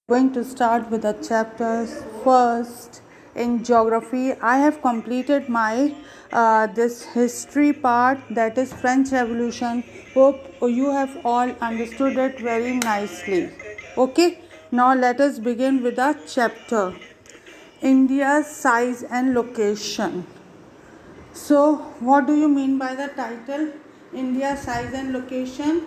Going to start with the chapters first. In geography, I have completed my this history part, that is French Revolution. Hope you have all understood it very nicely. Okay, now let us begin with the chapter India's size and location. So, what do you mean by the title India size and location?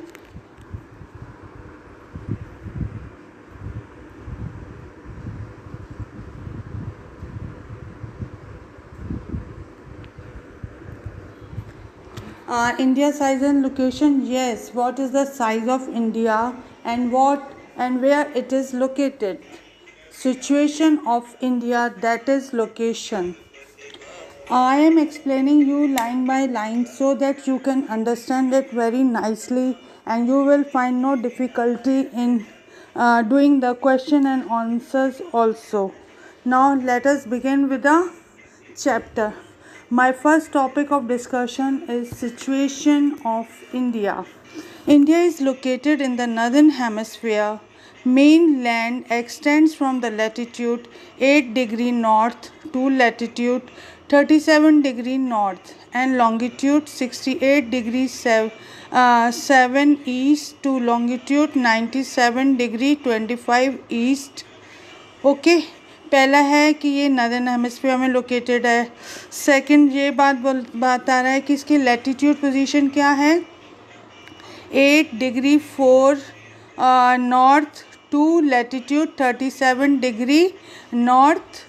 India size and location. Yes, what is the size of India and what and where it is located? Situation of India, that is location. I am explaining you line by line so that you can understand it very nicely and you will find no difficulty in doing the question and answers also. Now let us begin with the chapter. My first topic of discussion is situation of India. India is located in the northern hemisphere. Mainland extends from the latitude 8 degree north to latitude 37 degree north and longitude 68 degrees 7 east to longitude 97 degree 25 east. Okay पहला है कि ये northern hemisphere में located है. Second ये बात आ रहा है कि इसकी लैटिट्यूड पोजीशन क्या है 8 degree 4 north to latitude 37 degree north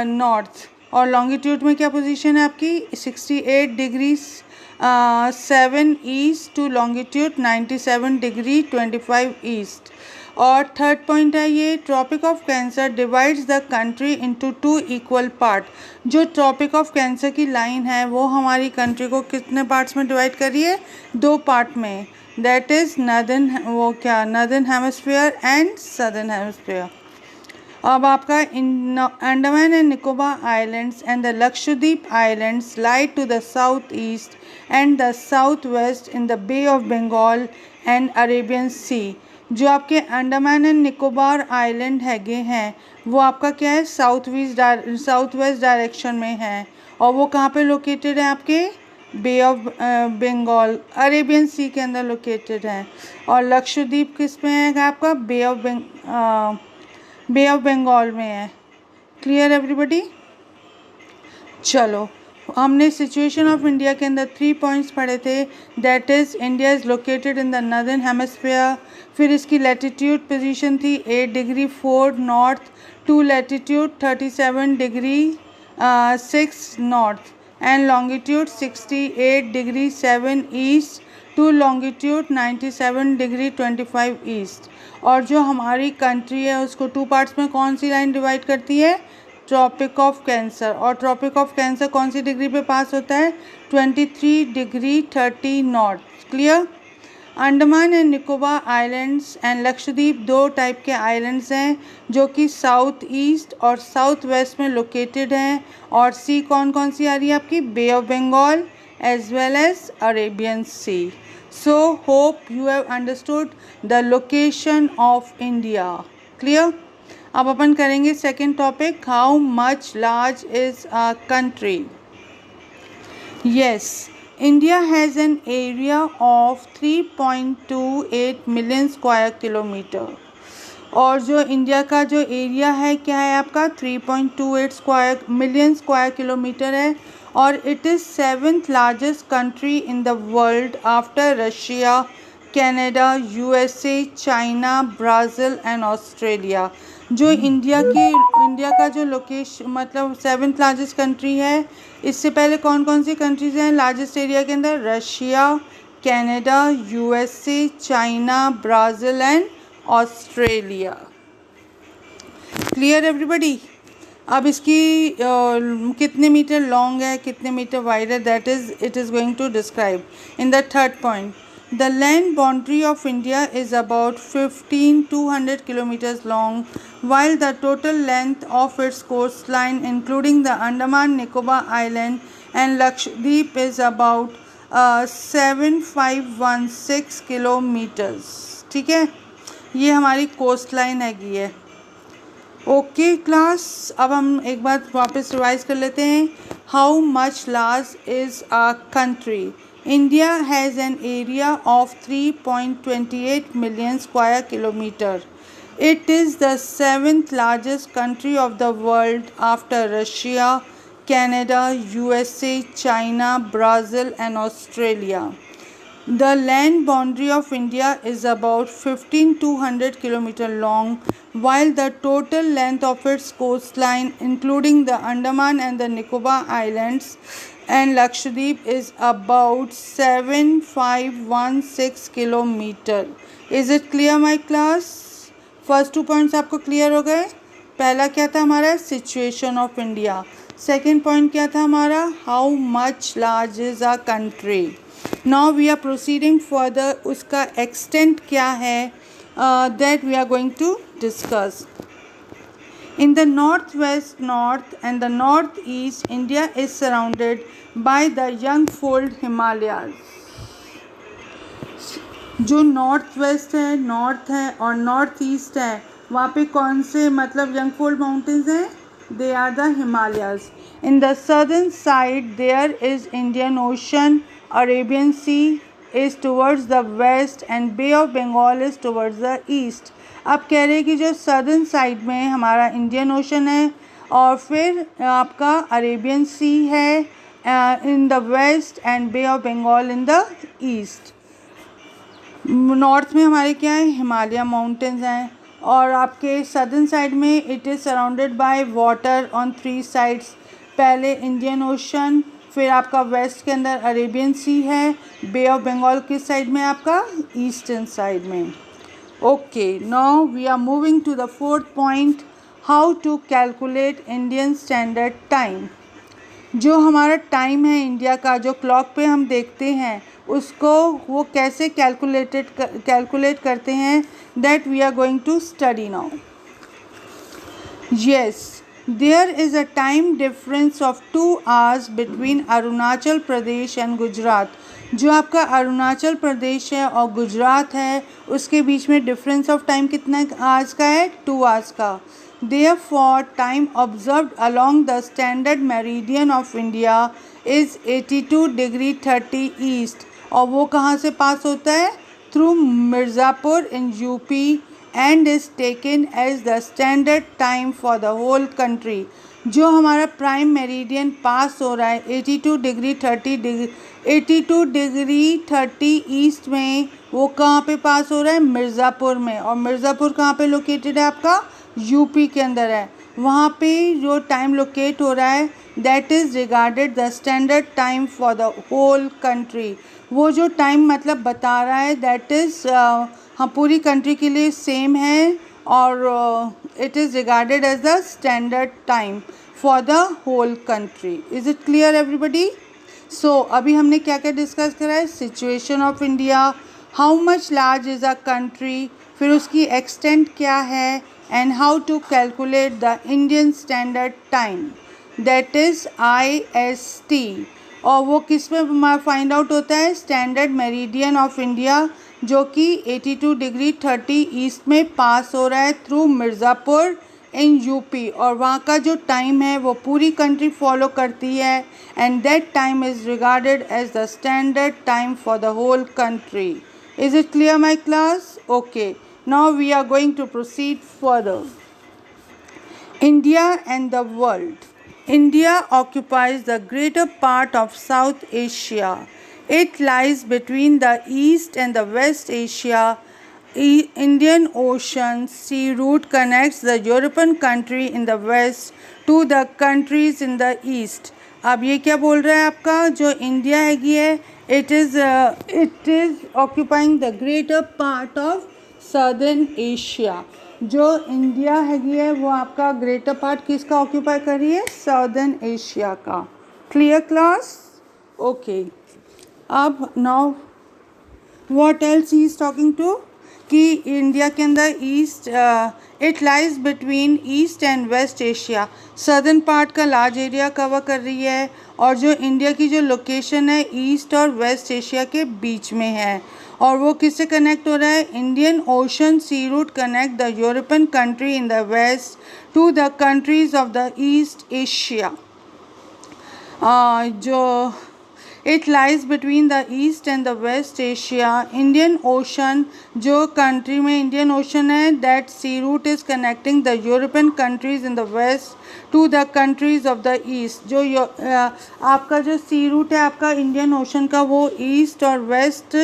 north और लॉन्गिट्यूड में क्या पोजीशन है आपकी 68 degree 7 east to longitude 97 degree 25 east. और थर्ड पॉइंट है ये tropic of cancer divides the country into 2 equal part. जो ट्रॉपिक ऑफ कैंसर की लाइन है वो हमारी कंट्री को कितने पार्ट्स में डिवाइड कर रही है 2 पार्ट में. That is northern hemisphere and southern hemisphere. अब आपका Andaman and Nicobar islands and the Lakshadweep islands lie to the south east and the south west in the bay of Bengal and Arabian sea. जो आपके Andaman and Nicobar island हैगे हैं वो आपका क्या है साउथ वेस्ट डायरेक्शन में है और वो कहाँ पे लोकेटेड है आपके बे ऑफ बंगाल अरेबियन सी के अंदर लोकेटेड है. और लक्षद्वीप किस में है आपका बे ऑफ बंगाल में है. Clear everybody. चलो हमने सिचुएशन ऑफ इंडिया के अंदर 3 पॉइंट्स पढ़े थे. That is India is located in the northern hemisphere. फिर इसकी लैटिट्यूड पोजीशन थी 8 degree 4 north to latitude 37 degree 6 north and longitude 68 degree 7 east to longitude 97 degree 25 east. और जो हमारी कंट्री है उसको 2 पार्ट्स में कौन सी लाइन डिवाइड करती है ट्रॉपिक ऑफ कैंसर. और ट्रॉपिक ऑफ कैंसर कौन सी डिग्री पे पास होता है 23 degree 30 north. Clear. Andaman and Nicobar islands and Lakshadweep 2 type के आइलैंड्स हैं जो कि साउथ ईस्ट और साउथ वेस्ट में लोकेटेड हैं. और सी कौन कौन सी आ रही है आपकी bay of Bengal as well as Arabian sea. So hope you have understood the location of India. Clear. अब अपन करेंगे second topic how much large is a country. Yes India has an area of 3.28 million square kilometre. और जो India का जो area है क्या है आपका 3.28 मिलियन स्क्वायर किलोमीटर है. और it is 7th largest country in the world after Russia Canada USA China Brazil and Australia. जो इंडिया का जो लोकेशन मतलब 7th लार्जेस्ट कंट्री है. इससे पहले कौन कौन सी कंट्रीज़ हैं लार्जेस्ट एरिया के अंदर Russia Canada USA China Brazil and Australia. Clear everybody. अब इसकी कितने मीटर लॉन्ग है कितने मीटर वाइड है that is it is going to describe in the third point. The land boundary of India is about 15,200 kilometers long, while the total length of its coastline, including the Andaman Nicobar Island and Lakshadweep, is about 7516 kilometers. ठीक है. ये हमारी coast line हैगी है। Okay class, अब हम एक बार वापस रिवाइज कर लेते हैं। How much large is a country? India has an area of 3.28 million square kilometre. It is the seventh largest country of the world after Russia, Canada, USA, China, Brazil and Australia. The land boundary of India is about 15,200 km long, while the total length of its coastline, including the Andaman and the Nicobar Islands and Lakshadweep, is about 7516 km. Is it clear, my class? First 2 points आपको clear हो गए। पहला क्या था हमारा? Situation of India. Second point क्या था हमारा? How much large is a country. Now we are proceeding further, उसका एक्सटेंट क्या है that we are going to discuss. In the northwest, north and the northeast, India is surrounded by the young-fold Himalayas. जो north west है, north है और north east है, वहाँ पे कौन से मतलब यंगफोल्ड माउंटेन्स हैं? They are the Himalayas. In the southern side there is Indian ocean, Arabian sea is towards the west and bay of Bengal is towards the east. अब कह रहे हैं कि जो सदर्न साइड में हमारा इंडियन ओशन है और फिर आपका अरेबियन सी है in the west and bay of Bengal in the east. North में हमारे क्या है? हिमालय माउंटेन्स हैं और आपके सदर्न साइड में it is surrounded by water on 3 sides. पहले इंडियन ओशन, फिर आपका वेस्ट के अंदर अरेबियन सी है, बे ऑफ बंगाल किस साइड में? आपका ईस्टर्न साइड में। Okay, now we are moving to the fourth point, how to calculate Indian standard time. जो हमारा टाइम है इंडिया का, जो क्लॉक पे हम देखते हैं, उसको वो कैसे कैलकुलेट करते हैं, that we are going to study now. Yes, there is a time difference of 2 hours between Arunachal Pradesh and Gujarat. जो आपका अरुणाचल प्रदेश है और गुजरात है, उसके बीच में डिफरेंस ऑफ टाइम कितना आवर्स का है? 2 hours का। Therefore, time observed along the standard meridian of India is 82 degree 30 east और वो कहाँ से पास होता है? Through Mirzapur in UP and is taken as the standard time for the whole country. जो हमारा प्राइम मेरिडियन पास हो रहा है 82 डिग्री 30 ईस्ट में, वो कहाँ पे पास हो रहा है? मिर्ज़ापुर में। और मिर्ज़ापुर कहाँ पे लोकेटेड है? आपका यूपी के अंदर है। वहाँ पे जो टाइम लोकेट हो रहा है that is regarded the standard time for the whole country. वो जो टाइम मतलब बता रहा है दैट इज़ हाँ पूरी कंट्री के लिए सेम है और it is regarded as the standard time for the whole country. Is it clear everybody? So अभी हमने क्या क्या डिस्कस करा है? Situation of India, how much large is a country, फिर उसकी एक्सटेंट क्या है, and how to calculate the Indian Standard Time, that is IST। और वो किस में फाइंड आउट होता है? स्टैंडर्ड मेरिडियन ऑफ इंडिया, जो कि 82 डिग्री 30 ईस्ट में पास हो रहा है थ्रू मिर्ज़ापुर इन यूपी, और वहाँ का जो टाइम है वो पूरी कंट्री फॉलो करती है and that time is regarded as the standard time for the whole country. Is it clear my class? Okay, now we are going to proceed further. India and the world. India occupies the greater part of South Asia. It lies between the East and the West Asia. Indian Ocean sea route connects the European country in the west to the countries in the east. अब ये क्या बोल रहा है आपका? जो India हैगी है, it is occupying the greater part of southern Asia. जो इंडिया हैगी है वो आपका ग्रेटर पार्ट किसका ऑक्यूपाई कर रही है? सदर्न एशिया का। Clear class? ओके, अब now what else he is talking to कि इंडिया के अंदर east it lies between east and west Asia. Southern part का लार्ज एरिया कवर कर रही है और जो इंडिया की जो लोकेशन है ईस्ट और वेस्ट एशिया के बीच में है। और वो किससे कनेक्ट हो रहा है? Indian ocean sea route connect the European country in the west to the countries of the east Asia. जो it lies between the east and the west Asia. Indian ocean, जो कंट्री में Indian ocean है, that sea route is connecting the European countries in the west to the countries of the east. जो आपका जो सी root है आपका Indian ocean का, वो ईस्ट और वेस्ट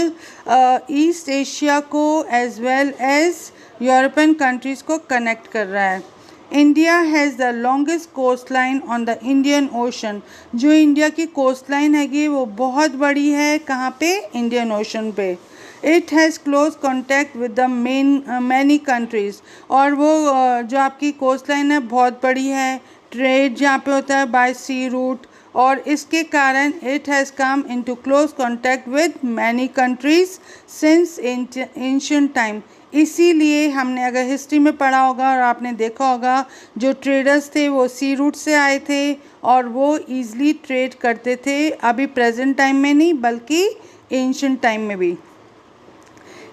ईस्ट एशिया को as well as European countries को कनेक्ट कर रहा है। India has the longest coast line on the Indian ocean. जो इंडिया की कोस्ट लाइन हैगी वो बहुत बड़ी है, कहाँ पे? इंडियन ओशन पे। It has close contact with the many countries. और वो जो आपकी कोस्ट लाइन है बहुत बड़ी है, ट्रेड जहाँ पे होता है बाय सी रूट, और इसके कारण it has come into close contact with many countries since ancient time. इसीलिए हमने अगर हिस्ट्री में पढ़ा होगा और आपने देखा होगा, जो ट्रेडर्स थे वो सी रूट से आए थे और वो ईज़िली ट्रेड करते थे, अभी प्रेजेंट टाइम में नहीं बल्कि एंशिएंट टाइम में भी।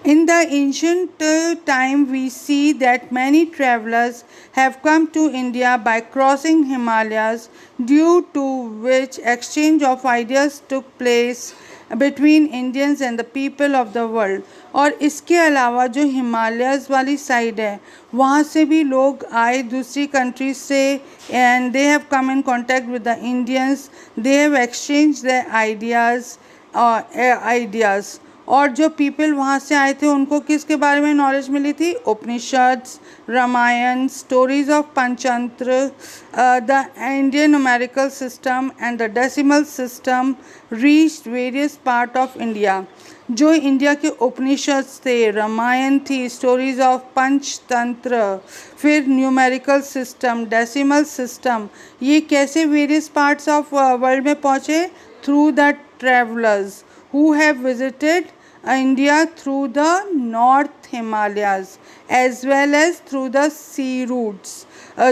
In the ancient time, we see that many travelers have come to India by crossing Himalayas, due to which exchange of ideas took place between Indians and the people of the world. और इसके अलावा जो Himalayas वाली side है वहाँ से भी लोग आए दूसरी कंट्रीज से, and they have come in contact with the Indians. They have exchanged their ideas. और जो पीपल वहाँ से आए थे उनको किसके बारे में नॉलेज मिली थी? Upanishads, Ramayana, stories of Panchatantra, the Indian numerical system and the decimal system reached various part of India. जो इंडिया के उपनिषद थे, रामायण थी, स्टोरीज ऑफ पंचतंत्र, फिर न्यूमेरिकल सिस्टम, डेसिमल सिस्टम, ये कैसे वेरियस पार्ट्स ऑफ वर्ल्ड में पहुँचे? Through the travellers who have visited India through the North Himalayas as well as through the sea routes.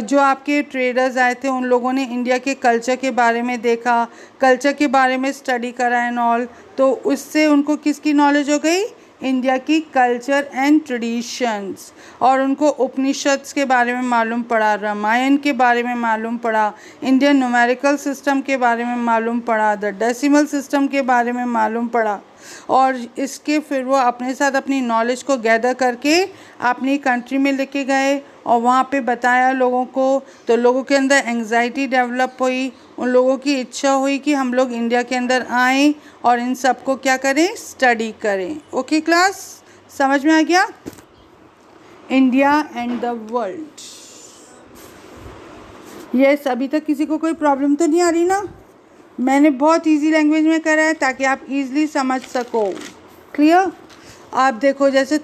जो आपके ट्रेडर्स आए थे उन लोगों ने इंडिया के कल्चर के बारे में देखा, कल्चर के बारे में स्टडी करा एंड ऑल, तो उससे उनको किसकी नॉलेज हो गई? इंडिया की कल्चर एंड ट्रेडिशंस। और उनको उपनिषद्स के बारे में मालूम पड़ा, रामायण के बारे में मालूम पड़ा, इंडियन न्यूमेरिकल सिस्टम के बारे में मालूम पड़ा, द डेसिमल सिस्टम के बारे में मालूम पड़ा, और इसके फिर वो अपने साथ अपनी नॉलेज को गैदर करके अपनी कंट्री में लेके गए और वहाँ पे बताया लोगों को। तो लोगों के अंदर एंग्जाइटी डेवलप हुई, उन लोगों की इच्छा हुई कि हम लोग इंडिया के अंदर आएँ और इन सब को क्या करें? स्टडी करें। ओके क्लास, समझ में आ गया? India and the world. Yes, अभी तक किसी को कोई प्रॉब्लम तो नहीं आ रही ना? मैंने बहुत इजी लैंग्वेज में करा है ताकि आप इजीली समझ सको। क्लियर? आप देखो जैसे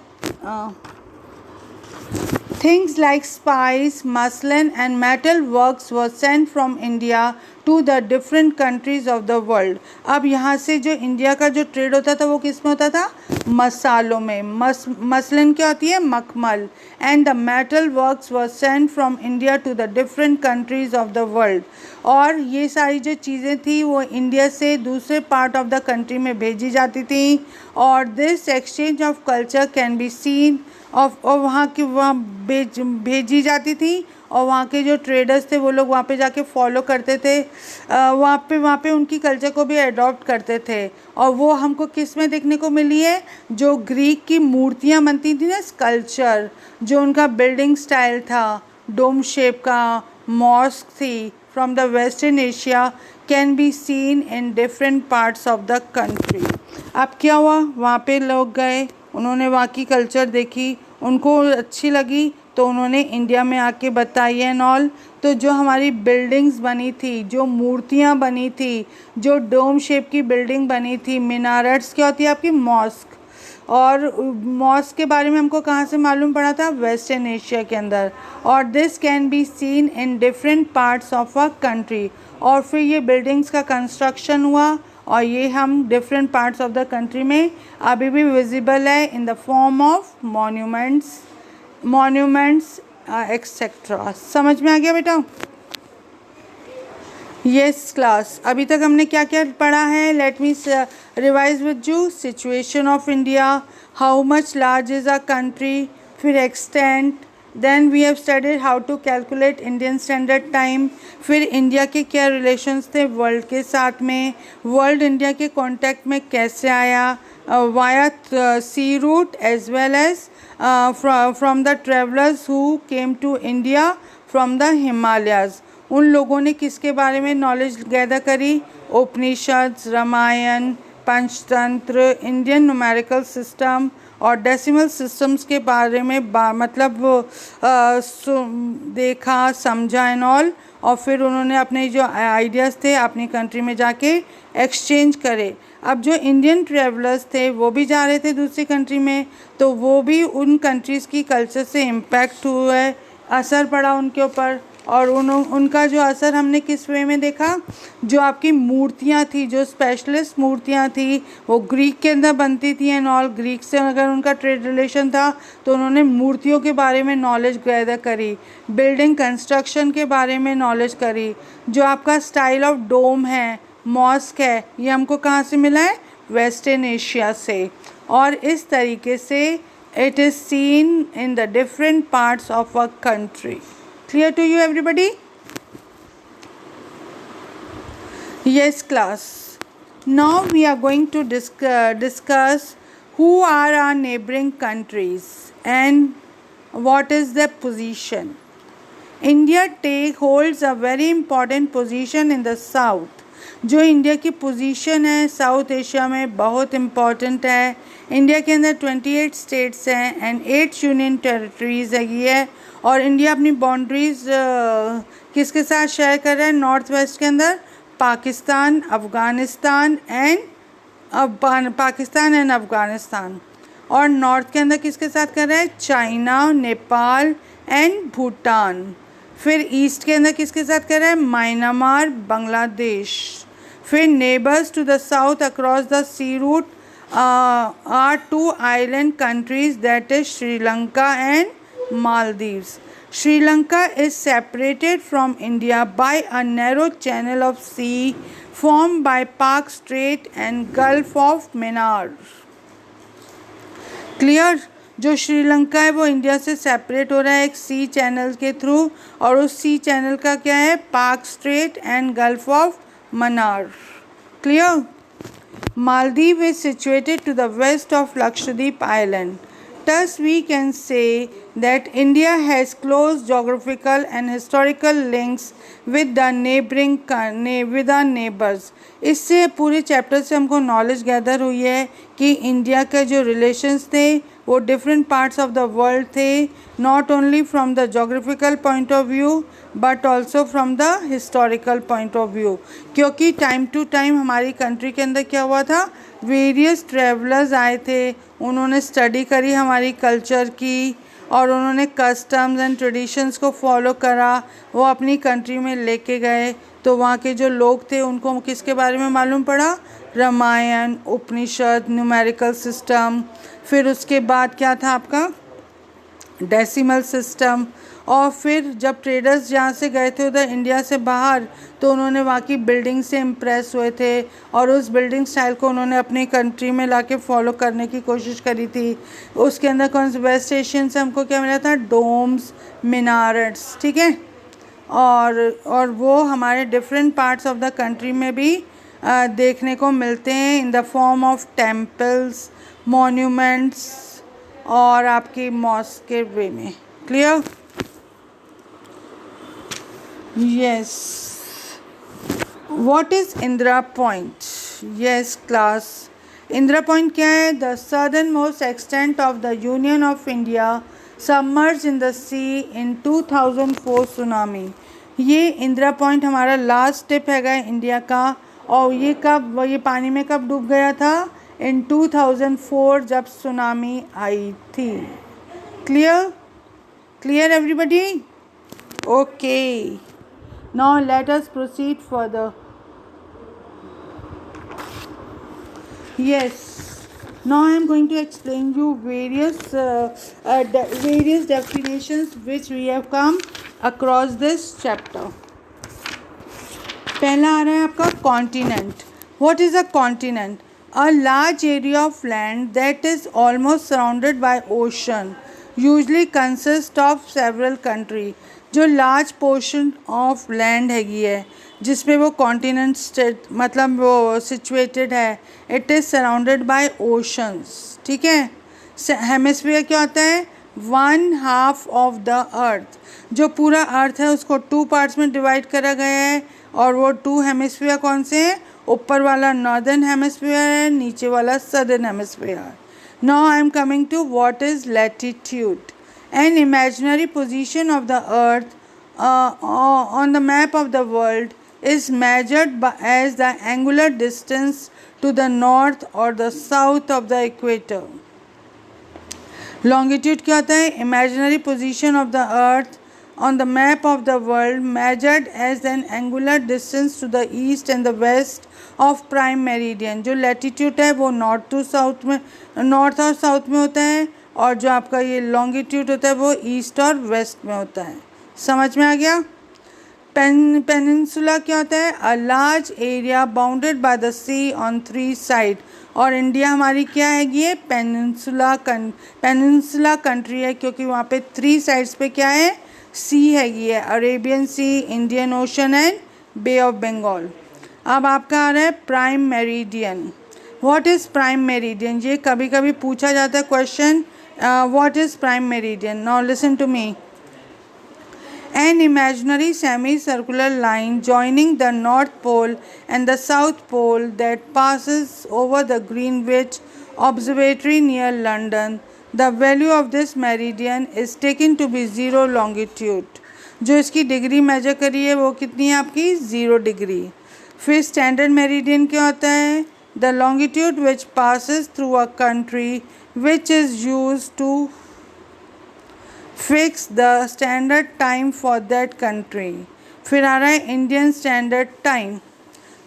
things like spice, muslin and metal works were sent from India to the different countries of the world. अब यहाँ से जो इंडिया का जो ट्रेड होता था वो किस में होता था? मसालों में। मसलिन क्या होती है? मखमल। And the metal works were sent from India to the different countries of the world. और ये सारी जो चीज़ें थी वो इंडिया से दूसरे पार्ट ऑफ द कंट्री में भेजी जाती थी, और this exchange of culture can be seen of, और वहाँ की वहाँ भेजी जाती थी, और वहाँ के जो ट्रेडर्स थे वो लोग वहाँ पे जाके फॉलो करते थे, वहाँ पे उनकी कल्चर को भी अडॉप्ट करते थे। और वो हमको किस में देखने को मिली है? जो ग्रीक की मूर्तियाँ बनती थी ना, स्कल्पचर, जो उनका बिल्डिंग स्टाइल था, डोम शेप का, मॉस्क थी from the western Asia, can be seen in different parts of the country. अब क्या हुआ? वहाँ पे लोग गए, उन्होंने वहाँ की कल्चर देखी, उनको अच्छी लगी, तो उन्होंने इंडिया में आके बताई एंड ऑल। तो जो हमारी बिल्डिंग्स बनी थी, जो मूर्तियाँ बनी थी, जो डोम शेप की बिल्डिंग बनी थी, मीनारट्स क्या होती है आपकी? मॉस्क। और मॉस्क के बारे में हमको कहाँ से मालूम पड़ा था? वेस्टर्न एशिया के अंदर। और this can be seen in different parts of a country. और फिर ये बिल्डिंग्स का कंस्ट्रक्शन हुआ और ये हम different parts of the country में अभी भी विजिबल है in the form of monuments etcetera. समझ में आ गया बेटा? यस क्लास, अभी तक हमने क्या क्या पढ़ा है? Let me revise with you. Situation of India, how much large is a country, फिर extent, then we have studied how to calculate Indian standard time, फिर इंडिया के क्या रिलेशंस थे वर्ल्ड के साथ में, वर्ल्ड इंडिया के कॉन्टैक्ट में कैसे आया, via sea route as well as from the travellers who came to India from the Himalayas. उन लोगों ने किसके बारे में नॉलेज गैदर करी? Upanishad, Ramayan, Panchatantra, Indian numerical system और डेसिमल सिस्टम्स के बारे में मतलब देखा, समझा एंड ऑल. और फिर उन्होंने अपने जो आइडियाज़ थे अपनी कंट्री में जाके एक्सचेंज करे. अब जो इंडियन ट्रेवलर्स थे वो भी जा रहे थे दूसरी कंट्री में, तो वो भी उन कंट्रीज़ की कल्चर से इम्पैक्ट हुआ है, असर पड़ा उनके ऊपर. और उनका जो असर हमने किस वे में देखा? जो आपकी मूर्तियाँ थी, जो स्पेशलिस्ट मूर्तियाँ थी, वो ग्रीक के अंदर बनती थी एंड ऑल. ग्रीक से अगर उनका ट्रेड रिलेशन था तो उन्होंने मूर्तियों के बारे में नॉलेज गैदर करी, बिल्डिंग कंस्ट्रक्शन के बारे में नॉलेज करी. जो आपका स्टाइल ऑफ डोम है, मॉस्क है, ये हमको कहाँ से मिला है? वेस्टर्न एशिया से. और इस तरीके से it is seen in the different parts of a country. Clear to you everybody? Yes class. Now we are going to discuss who are our neighboring countries and what is their position. India holds a very important position in the south. जो India की position है south Asia में बहुत important है. India के अंदर 28 states हैं and 8 union territories है. और इंडिया अपनी बाउंड्रीज किसके साथ शेयर कर रहा है? नॉर्थ वेस्ट के अंदर पाकिस्तान, अफ़गानिस्तान एंड अफ़गानिस्तान. और नॉर्थ के अंदर किसके साथ कर रहा है? China, Nepal and Bhutan. फिर ईस्ट के अंदर किसके साथ कर रहा है? म्यांमार, बांग्लादेश. फिर neighbours to the south across the sea route are 2 island countries, that is Sri Lanka and Maldives. Sri Lanka is separated from India by a narrow channel of sea formed by Pak Strait and Gulf of Mannar. Clear? जो श्रीलंका है वो India से separate हो रहा है एक सी channel के through, और उस सी चैनल का क्या है? पाक straight and gulf of Mannar. Clear? Maldives is situated to the west of Lakshadweep Island. Thus, we can say that India has close geographical and historical links with the with our neighbors. इससे पूरे chapter से हमको knowledge gather हुई है कि India के जो relations थे वो different parts of the world थे, not only from the geographical point of view but also from the historical point of view. क्योंकि टाइम टू टाइम हमारी कंट्री के अंदर क्या हुआ था? वेरियस ट्रेवलर्स आए थे, उन्होंने स्टडी करी हमारी कल्चर की और उन्होंने कस्टम्स एंड ट्रेडिशंस को फॉलो करा, वो अपनी कंट्री में लेके गए. तो वहाँ के जो लोग थे उनको किसके बारे में मालूम पड़ा? रामायण, उपनिषद, न्यूमेरिकल सिस्टम. फिर उसके बाद क्या था आपका? Decimal system. और फिर जब ट्रेडर्स जहाँ से गए थे उधर इंडिया से बाहर, तो उन्होंने वहाँ की बिल्डिंग से इम्प्रेस हुए थे और उस बिल्डिंग स्टाइल को उन्होंने अपनी कंट्री में लाके फॉलो करने की कोशिश करी थी. उसके अंदर कौन से? वेस्ट एशियन से हमको क्या मिला था? डोम्स, मिनारेट्स. ठीक है? और वो हमारे different parts of the country में भी देखने को मिलते हैं in the form of temples, monuments और आपकी मॉस्क के वे में. Clear? Yes. What is Indira Point? Yes class. Indira Point क्या है? The southernmost extent of the Union of India submerged in the sea in 2004 tsunami. ये Indira point हमारा last step हैगा India का. और ये पानी में कब डूब गया था? इन 2004 जब सुनामी आई थी. Clear? Clear everybody? Okay. Now let us proceed further. Yes. Now I am going to explain you various definitions which we have come across this chapter. पहला आ रहा है आपका continent. What is a continent? A large area of land that is almost surrounded by ocean, usually consist of several country. जो large portion of land हैगी है जिसमें वो continent state मतलब वो सिचुएटेड है, it is surrounded bye oceans. ठीक है. हेमिस्फीयर क्या होता है? 1/2 ऑफ द अर्थ. जो पूरा अर्थ है उसको 2 पार्ट्स में डिवाइड करा गया है और वो 2 हेमिस्फीयर कौन से हैं? ऊपर वाला नॉर्दर्न हेमिस्फीयर है, नीचे वाला southern hemisphere. Now I am coming to what is latitude. An imaginary position of the earth on the map of the world is measured as the angular distance to the north or the south of the equator. Longitude क्या होता है? Imaginary position of the earth on the map of the world measured as an angular distance to the east and the west of prime meridian. जो latitude है वो north to south में, north और south में होता है, और जो आपका ये लॉन्गिट्यूड होता है वो ईस्ट और वेस्ट में होता है. समझ में आ गया? पेनिनसुला क्या होता है? A large area bounded by the sea on 3 side. और इंडिया हमारी क्या हैगी है? पेनिनसुला कंट्री है, क्योंकि वहाँ पे 3 साइड्स पे क्या है? सी हैगी है. Arabian sea, Indian ocean and bay of Bengal. अब आपका आ रहा है prime meridian. What is prime meridian? ये कभी कभी पूछा जाता है question. What is prime meridian? Now listen to me. An imaginary semicircular line joining the North Pole and the South Pole that passes over the Greenwich Observatory near London. The value of this meridian is taken to be 0 longitude. जो इसकी degree major करी है वो कितनी है आपकी? 0 degree. फिर standard meridian क्या होता है? The longitude which passes through a country which is used to fix the standard time for that country. फिर आ रहा है Indian standard time.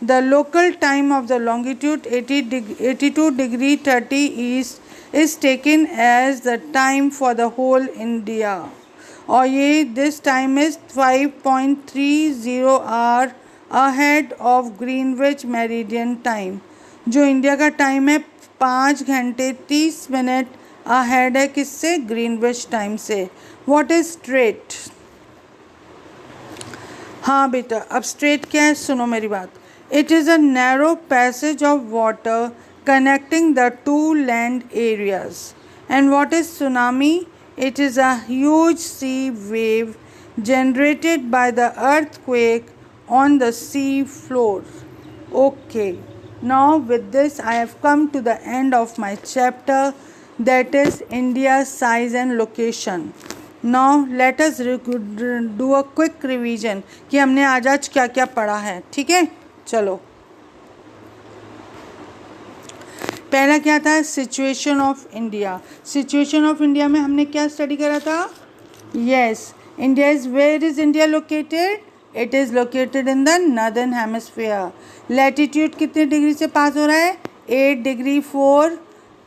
The local time of the longitude 82 degree 30 east is taken as the time for the whole India. और ये this time is 5.30 hour ahead of Greenwich meridian time. जो India का time है 5 घंटे 30 minute ahead है किससे? Greenwich time से. What is strait? हाँ बेटा, अब स्ट्रेट क्या है? सुनो मेरी बात. It is a narrow passage of water connecting the 2 land areas. And what is tsunami? It is a huge sea wave generated by the earthquake on the sea floor. Okay. Now with this I have come to the end of my chapter, that is India's size and location. Now let us do a quick revision कि हमने आज क्या क्या पढ़ा है. ठीक है, चलो. पहला क्या था? Situation of India. Situation of India में हमने क्या स्टडी करा था? Yes, India is, where is India located? It is located in the northern hemisphere. Latitude कितने डिग्री से पास हो रहा है? 8 degree 4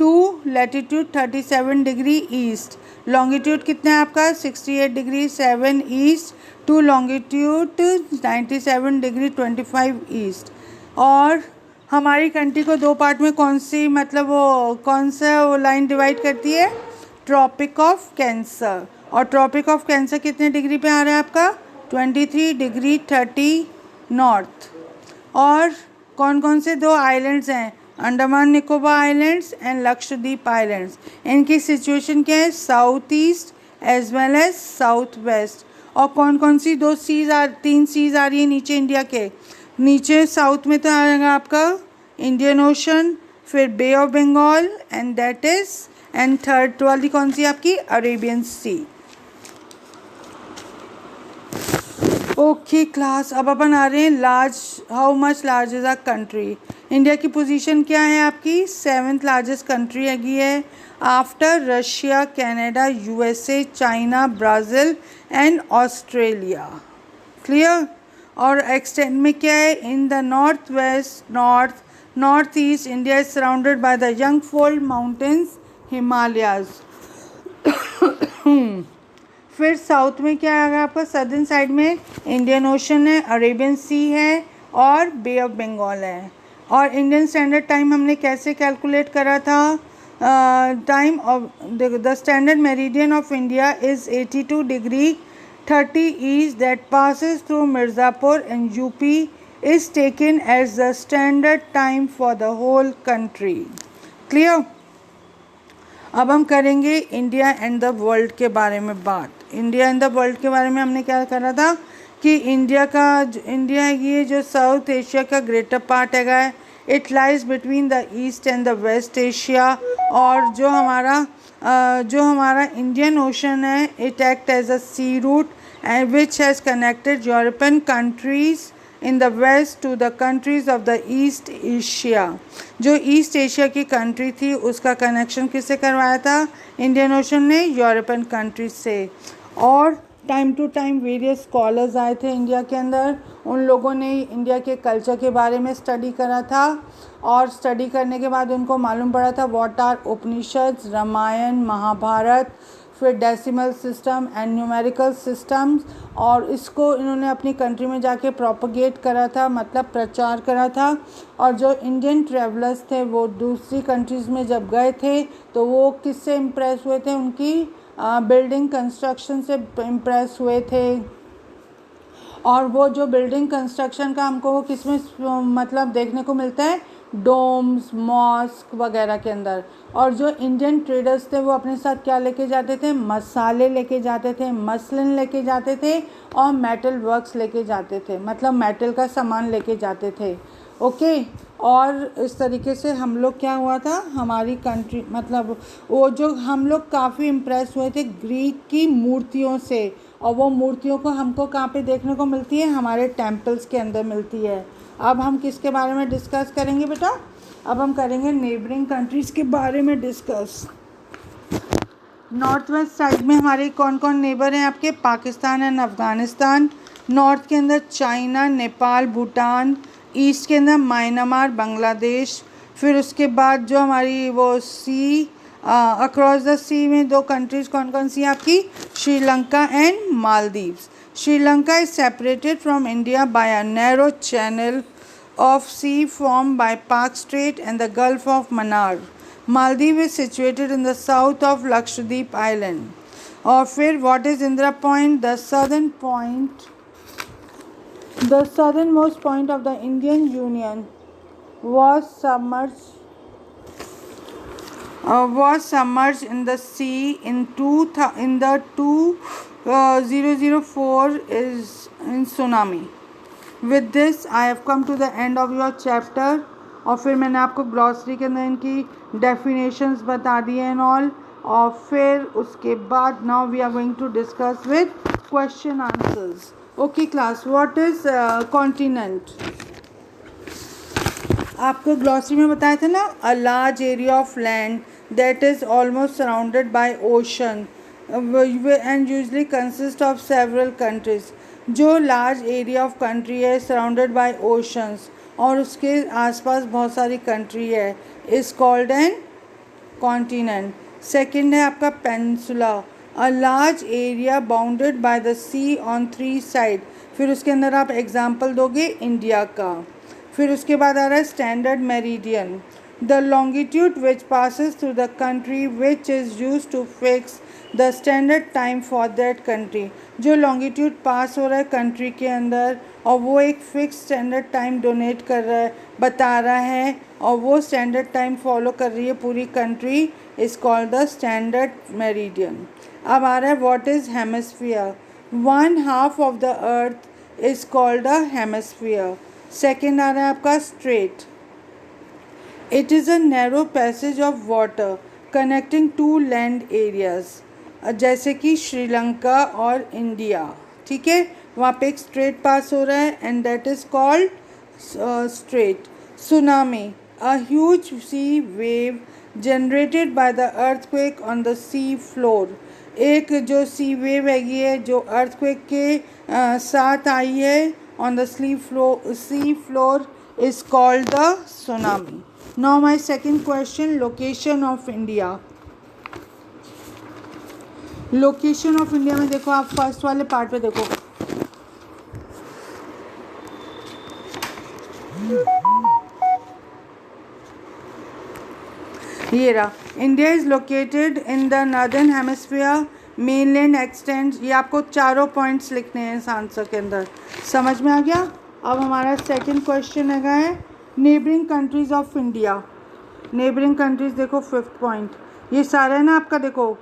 to latitude 37 degree east. Longitude कितना है आपका? 68 degree 7 east to longitude 97 degree 25 east. और हमारी कंट्री को 2 पार्ट में कौन सी, मतलब वो कौन सा वो लाइन डिवाइड करती है? Tropic of cancer. और ट्रॉपिक ऑफ कैंसर कितने डिग्री पे आ रहा है आपका? 23 डिग्री 30 नॉर्थ. और कौन कौन से 2 आइलैंड्स हैं? Andaman Nicobar islands and Lakshadweep islands. इनकी सिचुएशन क्या है? South east as well as south west. और कौन कौन सी 3 सीज आ रही है नीचे इंडिया के? नीचे साउथ में तो आएगा आपका इंडियन ओशन, फिर bay of Bengal and that is, and third वाली कौन सी आपकी? अरेबियन सी. ओके क्लास, अब अपन आ रहे हैं large, how much large is a country. India की पोजीशन क्या है आपकी? 7th लार्जेस्ट कंट्री हैगी है after Russia, Canada, USA, China, Brazil and Australia. Clear? और एक्सटेंड में क्या है? In the north west, north east India is surrounded by the young fold mountains, Himalayas. फिर साउथ में क्या आएगा आपका? सदर्न साइड में इंडियन ओशन है, अरेबियन सी है, और बे ऑफ बंगाल है। और इंडियन स्टैंडर्ड टाइम हमने कैसे कैलकुलेट करा था? Time of the standard meridian of India is 82 degree 30 east that passes through Mirzapur in UP is taken as the standard time for the whole country. Clear? अब हम करेंगे India and the world के बारे में बात। India and the world के बारे में हमने क्या करा था कि इंडिया ये जो साउथ एशिया का ग्रेटर पार्ट है, it lies between the east and the west Asia. और जो हमारा इंडियन ओशन है, it act as a sea route and which has connected European countries in the west to the countries of the East Asia। जो east Asia की country थी उसका connection किससे करवाया था? इंडियन ओशन ने यूरोपियन कंट्रीज से। और time to time various scholars आए थे इंडिया के अंदर, उन लोगों ने इंडिया के कल्चर के बारे में स्टडी करा था। और स्टडी करने के बाद उनको मालूम पड़ा था व्हाट आर उपनिषद्स, रामायण, महाभारत, फिर decimal system and numerical systems. और इसको इन्होंने अपनी कंट्री में जाके प्रोपगेट करा था, मतलब प्रचार करा था। और जो इंडियन ट्रैवलर्स थे वो दूसरी कंट्रीज़ में जब गए थे तो वो किससे इम्प्रेस हुए थे? उनकी बिल्डिंग कंस्ट्रक्शन से इम्प्रेस हुए थे। और वो जो बिल्डिंग कंस्ट्रक्शन का हमको वो किसमें मतलब देखने को मिलता है? डोम्स, मॉस्क वगैरह के अंदर। और जो इंडियन ट्रेडर्स थे वो अपने साथ क्या लेके जाते थे? मसाले लेके जाते थे, मसलिन लेके जाते थे और मेटल वर्क्स लेके जाते थे, मतलब मेटल का सामान लेके जाते थे। ओके। और इस तरीके से हम लोग क्या हुआ था, हमारी कंट्री मतलब वो जो हम लोग काफ़ी इम्प्रेस हुए थे ग्रीक की मूर्तियों से। और वो मूर्तियों को हमको कहाँ पे देखने को मिलती है? हमारे टेम्पल्स के अंदर मिलती है। अब हम किसके बारे में डिस्कस करेंगे बेटा? अब हम करेंगे नेबरिंग कंट्रीज़ के बारे में डिस्कस। नॉर्थ वेस्ट साइड में हमारे कौन कौन नेबर हैं आपके? पाकिस्तान एंड अफ़गानिस्तान। नॉर्थ के अंदर चाइना, नेपाल, भूटान। ईस्ट के अंदर म्यांमार, बांग्लादेश। फिर उसके बाद जो हमारी वो सी अक्रॉस द सी में दो कंट्रीज़ कौन कौन सी आपकी? Sri Lanka and Maldives. Sri Lanka is separated from India by a narrow channel of sea formed by Pak Strait and the Gulf of Mannar. Maldives is situated in the south of Lakshadweep Island. और फिर what is Indira Point? The southernmost point of the Indian Union was submerged in the sea in the 2004 is in tsunami. With this I have come to the end of your chapter। और फिर मैंने आपको glossary के अंदर इनकी definitions बता दिए and all. और फिर उसके बाद now we are going to discuss with question answers. Okay class, what is continent? आपको ग्लॉसरी में बताया था ना, a large area of land that is almost surrounded by ocean and usually consist of several countries। जो large area of country है surrounded by oceans और उसके आसपास बहुत सारी country है, is called an continent। second है आपका peninsula, a large area bounded by the sea on 3 sides। फिर उसके अंदर आप example दोगे इंडिया का। फिर उसके बाद आ रहा है standard meridian, the longitude which passes through the country which is used to fix the standard time for that country। जो longitude पास हो रहा है कंट्री के अंदर और वो एक फिक्स स्टैंडर्ड टाइम डोनेट कर रहा है, बता रहा है, और वो स्टैंडर्ड टाइम फॉलो कर रही है पूरी country, is called the standard meridian. अब आ रहा है what is hemisphere? 1/2 of the earth is called a hemisphere. Second आ रहा है आपका strait, It is a narrow passage of water connecting two land areas, जैसे कि श्रीलंका और इंडिया। ठीक है, वहाँ पे एक स्ट्रेट पास हो रहा है and that is called straight. Tsunami, a huge sea wave generated by the earthquake on the sea floor। एक जो सी वेव हैगी है जो अर्थक्वेक के साथ आई है on the sea floor is called the tsunami. Now my second question, location of India। Location of India में देखो, आप फर्स्ट वाले पार्ट पे देखो, ये रहा, India is located in the northern hemisphere, mainland extend. ये आपको चारों पॉइंट्स लिखने हैं इस आंसर के अंदर। समझ में आ गया? अब हमारा सेकंड क्वेश्चन है neighbouring countries of India. Neighbouring countries देखो, 5th पॉइंट ये सारा है ना आपका। देखो,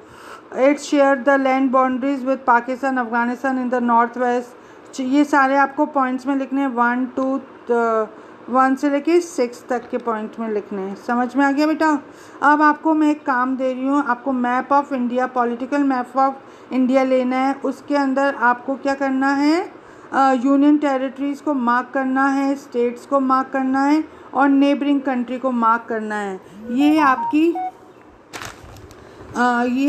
it share the land boundaries with Pakistan, Afghanistan in the north waste. ये सारे आपको पॉइंट्स में लिखने हैं, 1 से लेके 6 तक के पॉइंट में लिखने हैं। समझ में आ गया बेटा? अब आपको मैं एक काम दे रही हूँ, आपको map of India, political map of India लेना है। उसके अंदर आपको क्या करना है, यूनियन टेरिटरीज़ को मार्क करना है, स्टेट्स को मार्क करना है और नेबरिंग कंट्री को मार्क करना है। ये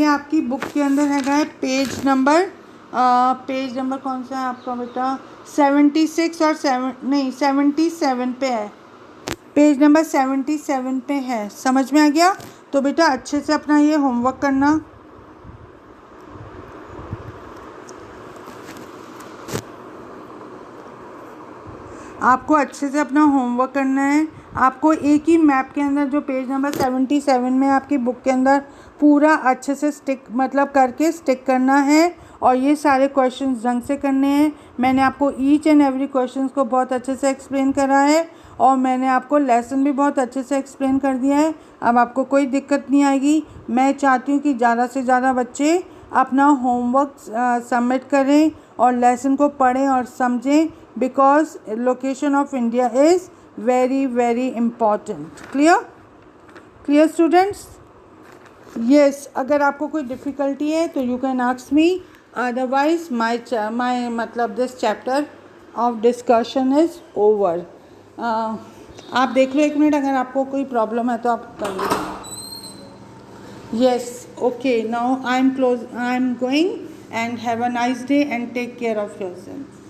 आपकी बुक के अंदर है पेज नंबर कौन सा है आपका बेटा? 76 और 77 पे है। पेज नंबर 77 पे है। समझ में आ गया? तो बेटा अच्छे से अपना ये होमवर्क करना। आपको अच्छे से अपना होमवर्क करना है। आपको एक ही मैप के अंदर जो पेज नंबर 77 में आपकी बुक के अंदर पूरा अच्छे से करके स्टिक करना है और ये सारे क्वेश्चंस ढंग से करने हैं। मैंने आपको ईच एंड एवरी क्वेश्चंस को बहुत अच्छे से एक्सप्लेन करा है और मैंने आपको लेसन भी बहुत अच्छे से एक्सप्लेन कर दिया है। अब आपको कोई दिक्कत नहीं आएगी। मैं चाहती हूँ कि ज़्यादा से ज़्यादा बच्चे अपना होमवर्क सबमिट करें और लेसन को पढ़ें और समझें, because location of India is very very important. Clear students? Yes, अगर आपको कोई डिफ़िकल्टी है तो you can ask me, otherwise my this chapter of discussion is over. आप देख लो 1 मिनट, अगर आपको कोई प्रॉब्लम है तो आप कर लो। Yes, okay, now I'm going, and have a nice day and take care of yourself.